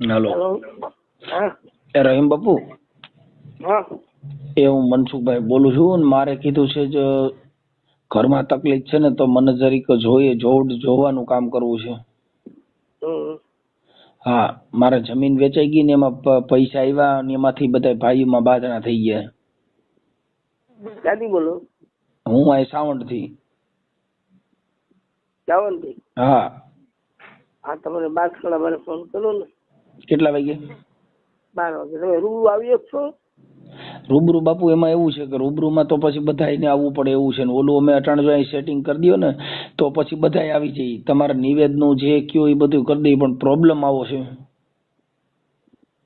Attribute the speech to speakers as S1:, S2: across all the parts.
S1: હાલો.
S2: Hello. હા
S1: એ રહીમ બાપુ,
S2: હા
S1: એ હું મનસુખભાઈ બોલું છું અને મારે કીધું છે જ ઘરમાં તકલીફ છે ને તો મને જરીક જોવાનું કામ કરવું છે.
S2: હમ.
S1: હા, મારે જમીન વેચાઈ ગઈ ને એમાં પૈસા આવ્યા ને એમાંથી બધા ભાઈઓમાં બાધણા થઈ ગયા.
S2: ક્યાંથી બોલો?
S1: હું અહીં સાવંડ થી.
S2: ચાવનથી?
S1: હા.
S2: હા, તમારે 12 મારે ફોન કરો ને.
S1: કેટલા વાગે?
S2: 12 વાગે. તમે રૂબરૂ આવી છો?
S1: રૂબરૂ બાપુ એમાં એવું છે કે રૂબરૂમાં તો પછી બધાને આવવું પડે એવું છે ને ઓલું અમે અટાણ જો અહીં સેટિંગ કરી દો ને તો પછી બધાય આવી જાય. તમારા નિવેદનું જે કયો એ બધું કરી દઈએ પણ પ્રોબ્લેમ આવો છે.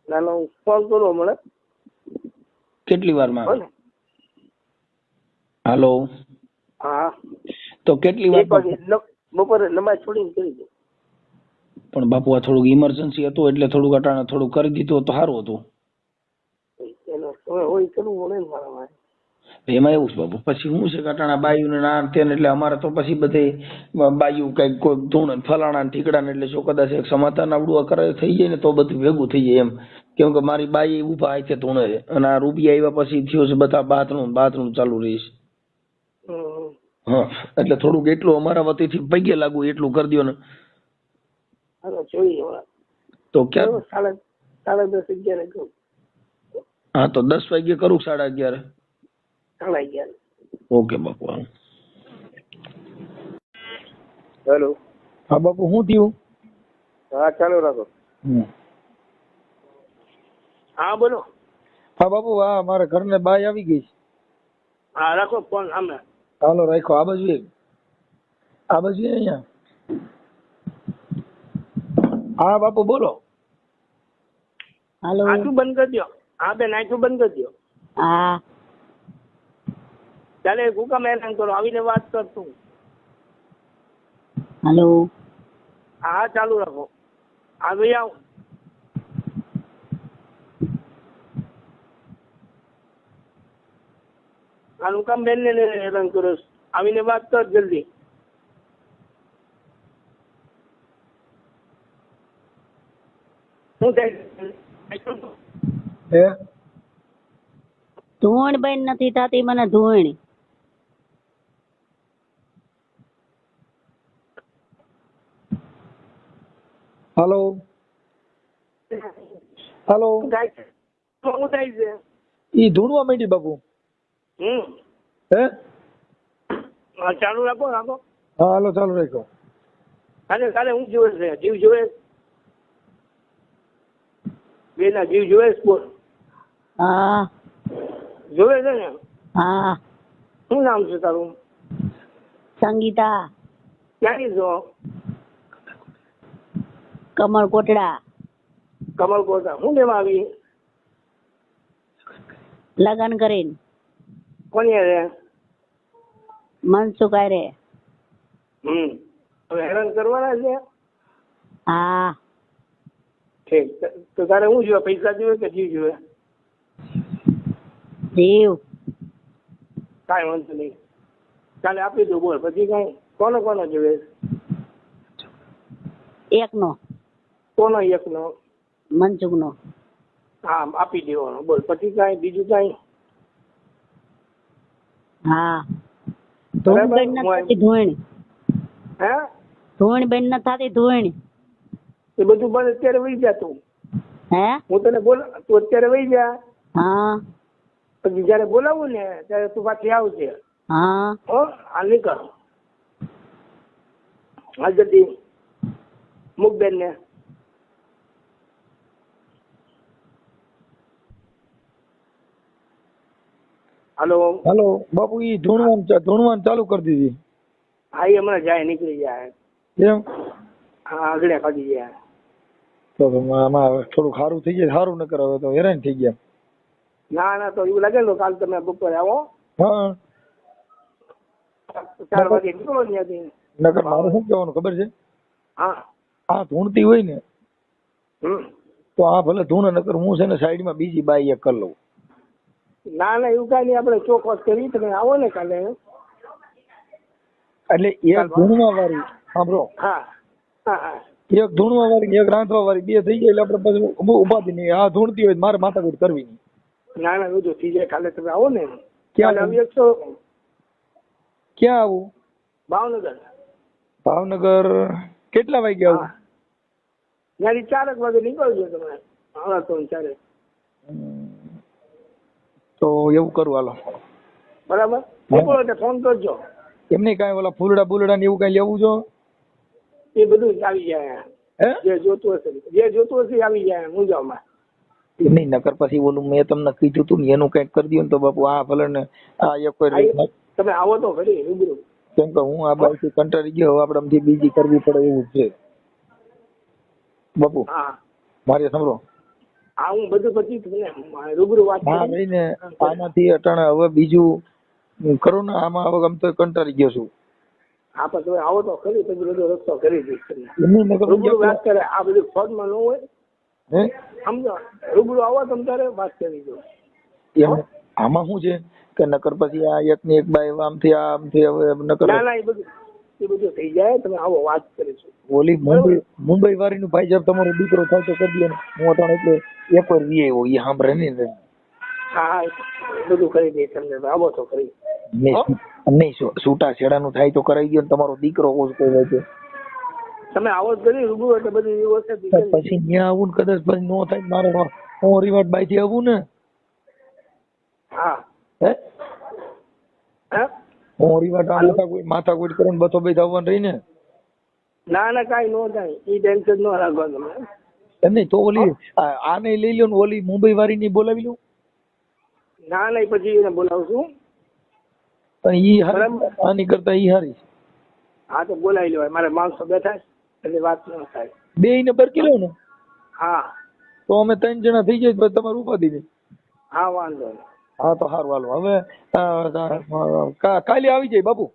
S2: ના ના, હું ફોન કરો મને.
S1: કેટલી વારમાં? હાલો.
S2: હા.
S1: તો કેટલી
S2: એક
S1: વાર?
S2: વાગે બપોરે નમાજ છોડીને કરી દો.
S1: પણ બાપુ આ થોડુંક ઇમરજન્સી હતું એટલે થોડુંક અટાણે થોડું કરી દીધું તો સારું હતું.
S2: તમે હોય કરવું પડે ને મારા માટે.
S1: એમાં એવું છે બાપુ, પછી શું છે કે અટાણા બાયુને ના તેને એટલે અમારે તો પછી બધે બાયુ કઈક કોઈ ધૂણ ફલાણા ઠીકડા એટલે જો કદાચ એક સમાધાન આવડું કરે થઈ જાય ને તો બધું ભેગું થઈ જાય એમ. કેમ કે મારી બાઈ ઉભા આવી છે ધૂણે છે અને આ રૂપિયા આવ્યા પછી થયું છે બધા બાથરૂમ ચાલુ રહીશ. હા, એટલે થોડુંક એટલું અમારા વતીથી પગે લાગુ એટલું કરી દો ને.
S2: જોઈએ
S1: તો ક્યાં?
S2: 10:30 કરું.
S1: હા, તો 10 વાગે કરું. 11:30?
S2: 11:30.
S1: ઓકે બાપુ.
S2: હેલો.
S1: હા બાપુ, શું થયું?
S2: હા, ચાલુ રાખો. હા બોલો.
S1: હા બાપુ, હા મારા ઘરને બાઈ આવી ગઈ.
S2: હા, રાખો ફોન સામે.
S1: હાલો રાખો. આ બાજુ અહીંયા. હા બાપુ બોલો.
S3: હાલો.
S2: આટલું બંધ કરી દો. હા બેન, આટલું બંધ કરી દો.
S3: હા.
S2: ચાલે હુકમ એલાન કરો, આવીને વાત કરશું.
S3: હાલો.
S2: હા, ચાલુ રાખો. આવી આવ. આ હુકમ બેન ને એલાન કરો, આવીને વાત કર જલ્દી. શું થાય?
S3: ધૂણ બેન નથી થતી મને ધૂણ.
S1: હાલો. હાલો.
S2: શું થાય છે?
S1: ઈ ધૂણવા માંડી બાપુ. હે?
S2: હા, ચાલુ રાખો.
S1: હા હાલો, ચાલુ રાખો.
S2: કાલે હું જોવે છે? જીવ જોવે? બેના જીવ જોવે છે? બોલ.
S3: હા.
S2: જોવે છે ને?
S3: હા.
S2: શું નામ છે તારું?
S3: સંગીતા.
S2: ક્યાંની છો?
S3: કમળકોટડા.
S2: કમળકોટા. શું લેવા આવી?
S3: લગન કરીને.
S2: કોની રે?
S3: મનસુખાય રે.
S2: હવે હેરાન કરવાના છે?
S3: હા.
S2: ઠીક. તો તારે શું જોવે? પૈસા જોવે કે જીવ જોવે?
S3: જીવ.
S2: કાંઈ વાંધો નહીં. કાલે આપી દઉં. બોલ પછી કાંઈ? કોનો જોવે?
S3: એકનો.
S2: કોનો એકનો?
S3: મનસુખનો.
S2: હા, આપી દેવાનો. બોલ પછી કાંઈ? બીજું કાંઈ?
S3: હા. ધૂણ બેન નથી થતી ધૂણ.
S2: હે?
S3: ધૂણ બેન નથી થતી ધૂણ.
S2: એ બધું બંધ અત્યારે વહી જા તું.
S3: હે?
S2: હું તને તું અત્યારે વહી જા.
S3: હા.
S2: પછી જયારે બોલાવું ને ત્યારે તું પાછી આવશે.
S3: હા.
S2: હાલ નીકળ. હાલ જલ્દી મૂક બેન ને. હાલો
S1: બાપુ, ઈ ધૂણવાનું ચાલુ કરી દીધી.
S2: હા, એ હમણાં જાય, નીકળી જાય.
S1: એમ?
S2: હા, આગળ કાઢી જાય.
S1: તો આમાં થોડું સારું થઈ જાય. સારું ન કરાવે તો હેરાન થઈ ગયા.
S2: ના, તો એવું લાગે ને કાલ તમે બપોરે આવો.
S1: હા.
S2: 4 વાગે નીકળો ત્યાંથી.
S1: નકર મારે શું કહેવાનું ખબર છે?
S2: હા.
S1: આ ધૂણતી હોય ને તો આ ભલે ધૂણ, નકર હું છે ને સાઈડમાં બીજી બાઈ એક કરી લઉં.
S2: ના, એવું કાંઈ નહીં. આપણે ચોખવટ કરી. તમે આવો ને કાલે.
S1: એટલે એક ધૂણવા વાળી સાંભળો.
S2: હા.
S4: એક ધૂણવા વાળી ને એક રાંધવા વાળી બે થઈ જાય એટલે આપણે પછી ઉપાધિ નહીં. આ ધૂણતી હોય તો મારે માથાકૂટ કરવી નહીં.
S2: ના ના બધું થઈ જાય. કાલે તમે આવો ને,
S4: ક્યાં
S2: કાલે આવી શકશો?
S4: ક્યાં આવું?
S2: ભાવનગર.
S4: ભાવનગર કેટલા વાગે આવું?
S2: હા, ત્યાંથી 4 વાગે નીકળજો તમે. હા તો 4.
S4: તો એવું કરું હાલો.
S2: બરાબર, નીકળો એટલે ફોન કરજો.
S4: એમને કાંઈ ઓલા ફૂલડા બુલડા ને એવું કાંઈ લેવું છો?
S2: એ બધું જ આવી જાય.
S4: હે
S2: જે જોતું હશે એ આવી જાય મુંજાવમાં.
S4: નહીં નકર પછી ઓલું મેં તમને કીધું તું ને એનું કંઈક કરી દઉં ને તો બાપુ આ ભલે ને આ એક વાર
S2: તમે આવો તો ખરી રૂબરૂ.
S4: કેમ કે હું આ બાઈક કંટાળી ગયો, હવે આપણે બીજી કરવી પડે એવું છે બાપુ.
S2: હા
S4: મારે સાંભળો,
S2: હા, હું બધું પછી તમને રૂબરૂ વાત
S4: હા
S2: કરું.
S4: રહીને આનાથી અટાણે હવે બીજું કરું ને આમાં હવે આમ તો કંટાળી ગયો છું.
S2: હા પણ તમે આવો તો ખરી, પછી બધો રસ્તો કરી દઈશ તમને.
S4: એમની નકર
S2: રૂબરૂ વાત કરે, આ બધું ફોનમાં ન હોય.
S4: હે
S2: સમજો, રૂબરૂ આવો તમે ત્યારે વાત કરી દો.
S4: એમ આમાં શું છે કે નકર પછી આ એક ની એક બાય આમથી હવે નકર
S2: ના ના, એ બધું થઈ જાય. તમે આવો વાત કરીશું.
S4: ઓલી મુંબઈ વાળી નું ભાઈ સાહેબ તમારો દીકરો થાય તો કરી દે ને. હું અટાણે એટલે એક વાર વી આવ્યો એ સાંભળે નહીં.
S2: હા હા, બધું કરી દઈશ તમને. આવો તો ખરી.
S4: નહીં છૂટા છેડાનું થાય તો કરાવી દો ને. તમારો દીકરો કોઈ છે
S2: તમે આવો જ કરી રૂબરૂ એટલે બધી વ્યવસ્થિત કરી દઈશ.
S4: પછી ત્યાં આવું ને કદાચ પછી નો થાય મારે હું રિવાટ બાઈ થી આવું ને.
S2: હા
S4: હે
S2: હા,
S4: હું રિવાટ માથાકૂટ કરીને બતો ભાઈ આવવાનું રહી ને.
S2: ના ના, કાંઈ ન થાય. એ ટેન્શન ન રાખો તમે.
S4: એમ નહીં તો ઓલી આને લઈ લો ને ઓલી મુંબઈ વાળી ની બોલાવી લઉં.
S2: ના નહીં, પછી એને બોલાવશું.
S4: ઈ આની કરતા ઈ હારી.
S2: હા તો બોલાવી લેવાય. મારે માણસો બેઠા છે એટલે વાત ન થાય.
S4: બે ને બરકી લો ને
S2: હા
S4: તો અમે 3 જણા થઈ જાય પછી તમારું ઉપાધિ નહીં.
S2: હા, વાંધો નહીં.
S4: હા તો સારું હાલો. હવે કાલે આવી જાય બાપુ.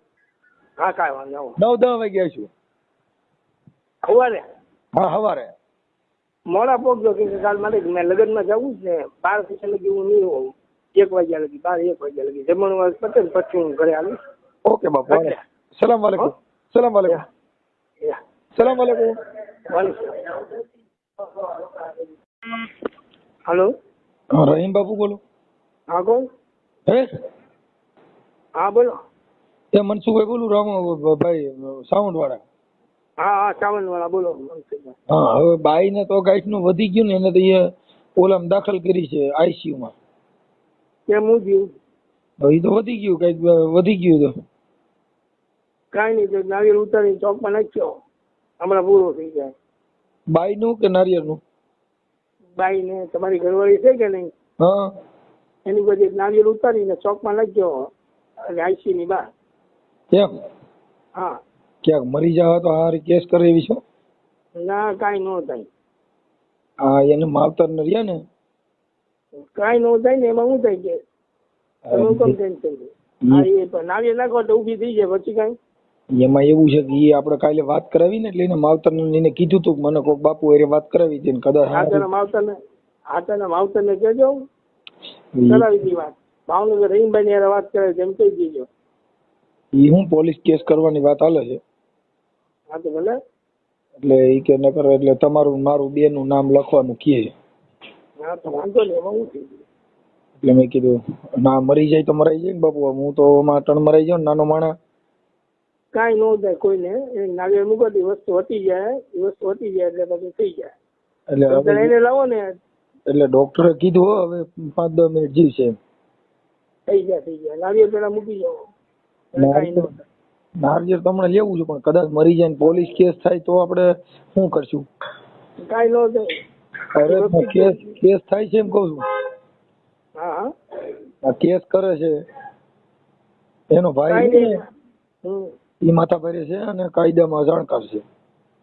S2: હા કાંઈ વાંધો આવો.
S4: 9-10 વાગે આવીશું.
S2: સવારે
S4: હા સવારે
S2: મોડા પહોંચજો કે કાલ મારે મેં લગ્નમાં જવું જ ને. 12 લગી હું નહીં હોઉં. 1 વાગ્યા લગી, 12-1 વાગ્યા લગી જમણવાર પતે ને પછી હું ઘરે આવીશ.
S4: ઓકે બાપુ. સલામ વાલેકુમ. સલામ વાલેકુમ. સલામ વાલેકુમ.
S2: હલો,
S4: રહીમ બાપુ બોલો.
S2: હા કોણ?
S4: હે
S2: હા બોલો.
S4: એ મનસુખભાઈ બોલું, રામભાઈ સાઉન્ડ વાળા.
S2: હા હા, સાવનવાળા બોલો.
S4: હા હવે બાઈ ને તો ગાઈસ નું વધી ગયું ને એને તો એ ઓલામાં દાખલ કરી છે આઈસીયુ માં.
S2: કેમ હું થયું?
S4: એ તો વધી ગયું કઈક વધી ગયું તો
S2: કાંઈ નહીં, નારિયેળ ઉતારી ચોકમાં નાખ્યો. હમણાં પૂરો થઈ જાય.
S4: બાઈ નું કે નારિયેળ નું?
S2: બાઈ ને તમારી ઘરવાળી છે કે નહીં?
S4: હા
S2: એની બધી નારિયેળ ઉતારીને ચોકમાં નાખ્યો અને આઈસી ની બહાર.
S4: કેમ
S2: હા,
S4: ક્યાંક મરી જાવ તો હારી કેસ કરે એવી છો?
S2: ના કાંઈ ન થાય.
S4: હા એને માવતર ને રહ્યા ને
S2: કાંઈ ન થાય ને એમાં શું થાય કે તમે કેમ ટેન્શન લો? હા એ પણ નારિયેળ નાખો તો ઊભી થઈ જાય પછી કાંઈ.
S4: એમાં એવું છે કે એ આપણે કાલે વાત કરાવી ને એટલે એને માવતર ને એને કીધું તું મને કોક બાપુ એ વાત કરાવી હતી ને કદાચ
S2: હાથાના માવતર ને કહેજો કરાવી દી વાત. ભાવનગર રહીમભાઈ ની વાત કરે છે એમ કહી દીજો.
S4: એ હું પોલીસ કેસ કરવાની વાત હાલે છે.
S2: હા તો ભલે.
S4: એટલે એ કે ન કરે એટલે તમારું મારું બે નું નામ લખવાનું કહે.
S2: હા તો વાંધો નહીં, એમાં શું થઈ ગયું?
S4: એટલે મેં કીધું ના મરી જાય તો મરાઈ જાય ને બાપુ. હું તો એમાં ટણ મરાઈ જાઉં નાનો માણસ.
S2: કાંઈ ન થાય કોઈને. નારિયેળ મૂકો તો વસ્તુ વટી જાય. એ વસ્તુ વટી જાય એટલે પછી થઈ જાય.
S4: એટલે
S2: એને લાવો ને
S4: એટલે ડોક્ટરે કીધું હવે 5-10 મિનિટ જીવશે.
S2: થઈ જાય. નારિયેળ પેલા મૂકી જાઓ. કાંઈ ન થાય.
S4: નારિયેળ તમને લેવું છે પણ કદાચ મરી જાય ને પોલીસ કેસ થાય તો આપણે શું કરશું?
S2: કાંઈ ન થાય.
S4: અરે કેસ થાય છે એમ કહું છું.
S2: હા હા,
S4: આ કેસ કરે છે એનો ભાઈ
S2: કાંઈ
S4: ને
S2: નહીં.
S4: એ માથા ભરે છે અને કાયદામાં જાણકાર છે.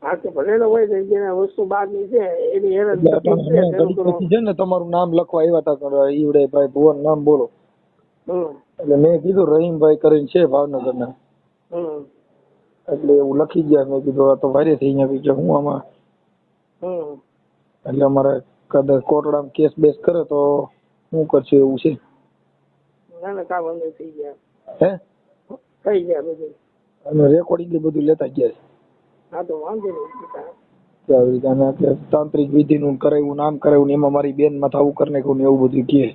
S2: હા તો ભલે હોય તો જેને વસ્તુ બહારની છે એની હેરાન
S4: પછી છે ને તમારું નામ લખવા આવ્યા હતા ઈવડે ભાઈ ભુવન નામ બોલો. એટલે મેં કીધું રહીમભાઈ કરીને છે ભાવનગર ના. એટલે એવું લખી ગયા. મેં કીધું આ તો ભારે થઈ ગયા કે હું આમાં. એટલે અમારે કદાચ કોર્ટડામાં કેસ બેસ કરે તો શું કરશું એવું છે.
S2: ના ના, કામ અંદર થઈ ગયા.
S4: હે
S2: થઈ ગયા બધું.
S4: અને રેકોર્ડિંગ બધું લેતા ગયા છે.
S2: હા તો વાંધો નહીં.
S4: આવી રીતે આને કે તાંત્રિક વિધિનું કરાવ્યું નામ કરાવ્યું ને એમાં મારી બેન માથે આવું કરી નાખ્યું ને એવું બધું કહે.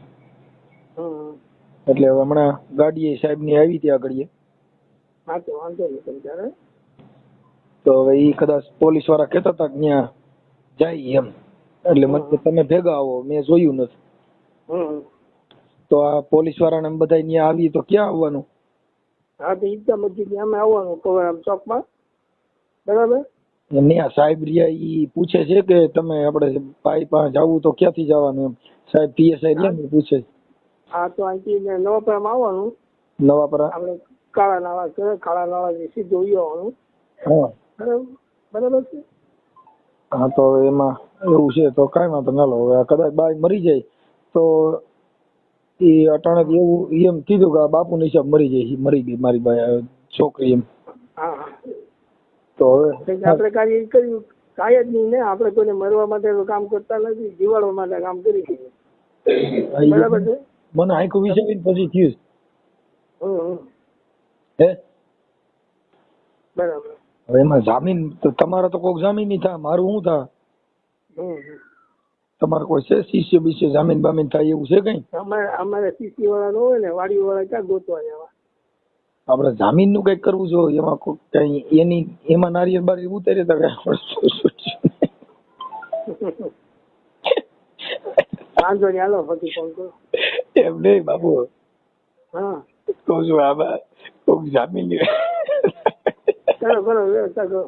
S4: એટલે હવે હમણાં ગાડીએ સાહેબ ની આવી ત્યાં આગળ
S2: હા તો વાંધો નહીં સમજાવે.
S4: તો હવે ઈ કદાચ પોલીસ વાળા કહેતા હતા કે ત્યાં જાય એમ એટલે મને તમે ભેગા આવો મેં જોયું નથી. તો આ પોલીસ વાળાને બધા ત્યાં આવી તો ક્યાં આવવાનું?
S2: હા તો ઈદગા મસ્જિદ અમે આવવાનું કવરામ ચોકમાં બરાબર.
S4: એમને આ સાહેબ રહ્યા ઈ પૂછે છે કે તમે આપણે ભાઈ પાસે જવું તો ક્યાંથી જવાનું એમ સાહેબ પીએસઆઈ રહ્યા ને પૂછે.
S2: હા તો અહીંથી નવાપરામાં આવવાનું.
S4: નવાપરા
S2: આપણે કાળા નાળા છે, કાળા નાળાથી સીધું આવવાનું.
S4: હા
S2: બરાબર બરાબર છે.
S4: હા તો હવે એમાં એવું છે તો કાંઈ વાંધો ના લો. હવે કદાચ બાઈ મરી જાય તો એ અટાણે એવું એમ કીધું કે આ બાપુની હિસાબ મરી જાય મરી ગઈ મારી બાઈ છોકરી એમ.
S2: હા
S4: તો હવે
S2: આપણે કાર્ય કર્યું કાંઈ જ નહીં ને. આપણે કોઈને મરવા માટે કામ કરતા નથી, જીવાડવા માટે કામ કરી છીએ. બરાબર છે.
S4: મને આખું વિચારીને પછી થયું હે
S2: બરાબર.
S4: હવે એમાં જામીન તો તમારા તો કોઈ જામીન નહીં થાય, મારું શું થાય? તમારે કોઈ છે શિષ્ય બીસ્ય જામીન બામીન થાય એવું છે કઈ?
S2: અમારે શિષ્ય વાળા ન હોય ને વાડી વાળા ક્યાં ગોતવા જવા?
S4: આપડે જામીન નું કઈક કરવું જોઈએ. એમાં કઈ એની એમાં નારિયેળ બારિયેળ ઉતારે તો
S2: વાંધો નહીં હાલો પછી ફોન કરો.
S4: એમ નહીં બાબુ.
S2: હા
S4: કહું છું આમાં કોઈક જામીન
S2: કરો કરો વ્યવસ્થા કરો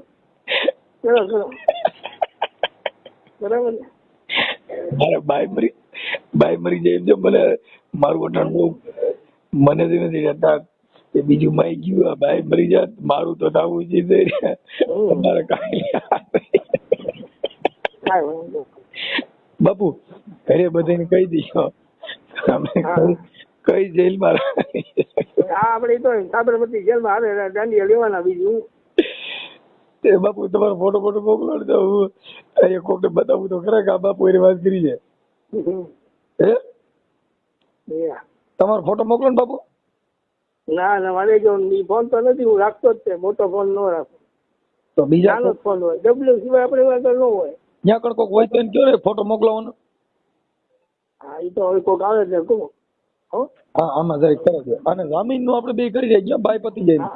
S2: કરો કરો બરાબર ને.
S4: મારે બાઈ મરી જાય એમ જો મને મારું અટાણ બહુ મને જ નથી રહેતા કે બીજું માઈ ગયું આ બાઈ મરી જાય મારું તો થવું જોઈએ. તમારે બાપુ ઘરે બધાને કહી દઈશું કઈ જેલમાં
S2: આપડે તો સાબરમતી જેલમાં હારે દાંડિયા લેવાના. બીજું
S4: બાપુ તમારો ફોટો મોકલો તો હું અહીંયા કોકને બતાવું તો ખરા કે આ બાપુ એની વાત કરી છે. હે તમારો ફોટો મોકલો ને બાપુ.
S2: ના ના મારે જો ફોન તો નથી, હું રાખતો જ છે. મોટો ફોન ન રાખો
S4: તો બીજા
S2: નાનો ફોન હોય. ડબલ્યુ સિવાય આપણે આગળ ન હોય.
S4: ત્યાં કણ કોઈક હોય તો એને કયો ને ફોટો મોકલાવાનો.
S2: હા એ તો હવે કોઈક આવે છે કહો.
S4: હા આમાં જરીક કરે છે અને જામીન નું આપણે બે કરી જાય બાઈ પતી જાય.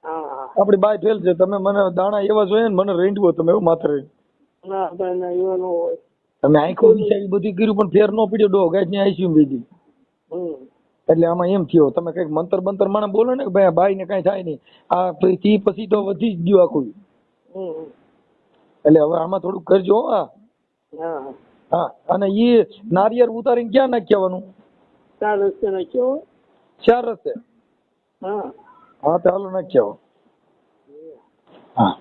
S2: હા
S4: આપડી બાઈ ફેલ છે. તમે મને દાણા એવા જોઈએ ને મને રેંડવો તમે એવું માત્ર
S2: ના એવા ન હોય.
S4: તમે આંખો વિચારી બધી કર્યું પણ ફેર નો પડ્યો ડો ગાય ની આઈસીયુ બીજી. એટલે આમાં એમ થયો તમે કઈક મંતર બંતર મને બોલો ને કે ભાઈ બાઈ ને કઈ થાય નહીં. આ પછી તો વધી જ ગયું આખું. એટલે હવે આમાં થોડુંક કરજો. હા અને એ નારિયેળ ઉતારીને ક્યાં નાખી આવવાનું?
S2: 4 રસ્તે નાખ્યો.
S4: 4 રસ્તે?
S2: હા
S4: તો હાલો નાખી આવો. હા